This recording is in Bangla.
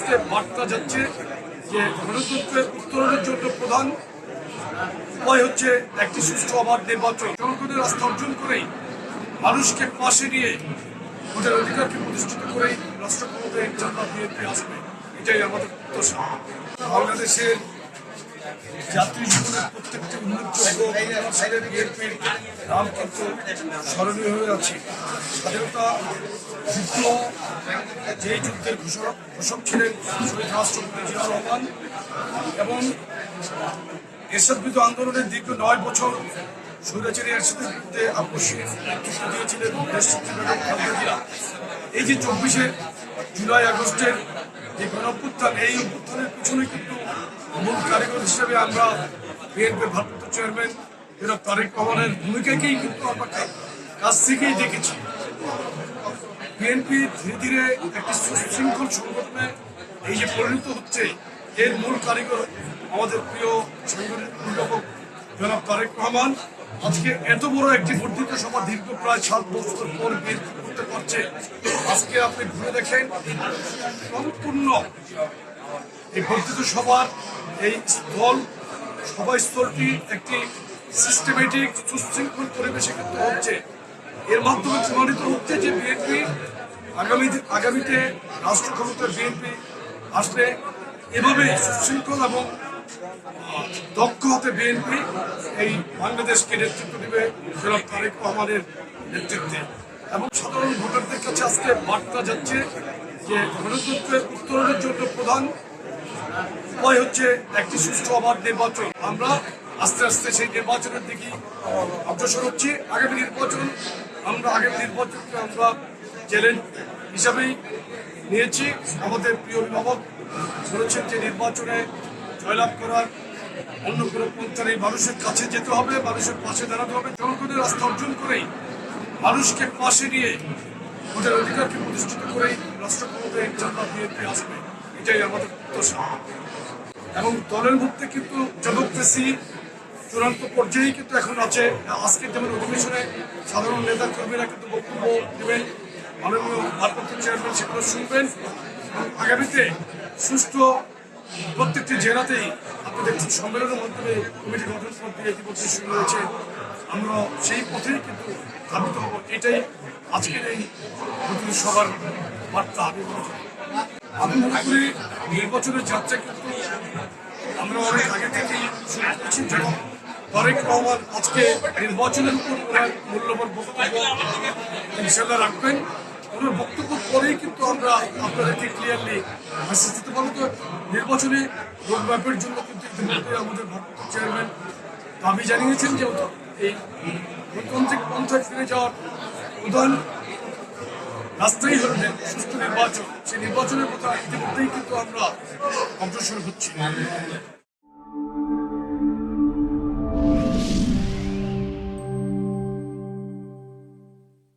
আজকে বার্তা যাচ্ছে যে গণতন্ত্রের উত্তরণের জন্য প্রধান উপায় হচ্ছে একটি সুষ্ঠু অবাধ নির্বাচন। জনগণের আস্থা অর্জন করেই মানুষকে পাশে নিয়ে ভোটের অধিকারকে প্রতিষ্ঠিত করেই রাষ্ট্র ক্ষমতায় জাতীয় বিএনপি আসবে, এটাই আমাদের প্রত্যাশা। বাংলাদেশের জাতীয় জীবনের প্রত্যেকটি উল্লেখযোগ্য বিএনপির নাম কিন্তু স্মরণীয় হয়ে আছে। স্বাধীনতা যুদ্ধ যেই যুদ্ধের ঘোষক ছিলেন শহীদ রাষ্ট্রপতি জিয়াউর রহমান এবং এরশাদ বিরোধী আন্দোলনের দীর্ঘ 9 বছর স্বৈরাচারী এরশাদের বিরুদ্ধে আপোষের নেতৃত্ব দিয়েছিলেন দেশনেত্রী বেগম খালেদা জিয়া। এই যে 24শে জুলাই আগস্টের যে গণঅভ্যুত্থান, এই অভ্যুত্থানের পিছনে কিন্তু মূল কারিগর হিসেবে আমরা বিএনপির ভারপ্রাপ্ত চেয়ারম্যান জনাব তারেক রহমানের ভূমিকাকেই কিন্তু আমরা কাছ থেকেই দেখেছি। বিএনপি ধীরে ধীরে একটি সুশৃঙ্খল সংগঠনে এই যে পরিণত হচ্ছে, এর মূল কারিগর আমাদের প্রিয় সাংগঠনিক অভিভাবক জনাব তারেক রহমান। আজকে এত বড় একটি বর্ধিত সভা দীর্ঘ প্রায় 7 বছর পর বিএনপি করতে পারছে। আজকে আপনি ঘুরে দেখেন সম্পূর্ণ এই বর্ধিত সভার এই সভাস্থলটি একটি সিস্টেমেটিক সুশৃঙ্খল পরিবেশে কিন্তু হচ্ছে। এর মাধ্যমে প্রমাণিত হচ্ছে যে বিএনপি আগামীতে রাষ্ট্র ক্ষমতার বিএনপি আসলে এভাবে সুশৃঙ্খল এবং দক্ষ হতে বিএনপি এই বাংলাদেশকে নেতৃত্ব দেবে জনাব তারেক রহমানের নেতৃত্বে। এবং সাধারণ ভোটারদের কাছে আজকে বার্তা যাচ্ছে যে গণতন্ত্রের উত্তরণের জন্য প্রধান উপায় হচ্ছে একটি সুষ্ঠু অবাধ নির্বাচন। আমরা আস্তে আস্তে সেই নির্বাচনের দিকে অগ্রসর হচ্ছি। আগামী নির্বাচনকে আমরা চ্যালেঞ্জ হিসাবেই নিয়েছি। আমাদের প্রিয় অভিভাবক বলেছেন যে নির্বাচনে জয়লাভ করার অন্য কোনো পন্থা নেই, মানুষের কাছে যেতে হবে, মানুষের পাশে দাঁড়াতে হবে। জনগণের আস্থা অর্জন করেই মানুষকে পাশে নিয়ে ভোটের অধিকারকে প্রতিষ্ঠিত করেই রাষ্ট্র ক্ষমতায় জাতীয় বিএনপি আসবে, এটাই আমাদের প্রত্যাশা। এবং দলের মধ্যে কিন্তু ডেমোক্রেসি চূড়ান্ত পর্যায়ে কিন্তু এখন আছে। আজকের যেমন অধিবেশনে সাধারণ নেতা কর্মীরা কিন্তু বক্তব্য দেবেন, মাননীয় ভারপ্রাপ্ত চেয়ারম্যান সেগুলো শুনবেন। এবং আগামীতে সুষ্ঠু প্রত্যেকটি জেলাতেই আপনি দেখছেন সম্মেলনের মাধ্যমে কমিটি গঠন প্রক্রিয়া ইতিমধ্যে শুরু হয়েছে। আমরা সেই পথেই কিন্তু ধাবিত হব, এটাই আজকের এই প্রতিনিধি সভার বার্তা। আমি মনে করি নির্বাচনের যাত্রা কিন্তু আমরা অনেক আগে থেকেই শুরু করছি। যেমন তারেক রহমান আজকে নির্বাচনের উপর ওনার মূল্যবান বক্তব্য ইনশাল্লাহ রাখবেন। ওনার বক্তব্য পরেই কিন্তু আমরা আপনাদেরকে ক্লিয়ারলি মেসেজ দিতে পারবো। তো নির্বাচনে রোডম্যাপের জন্য কিন্তু ইতিমধ্যে আমাদের ভারপ্রাপ্ত চেয়ারম্যান দাবি জানিয়েছেন যে এই গণতান্ত্রিক পন্থায় ফিরে যাওয়ার প্রধান রাস্তাই হল সুস্থ নির্বাচন। সেই নির্বাচনের কথা ইতিমধ্যেই কিন্তু আমরা অগ্রসর হচ্ছি।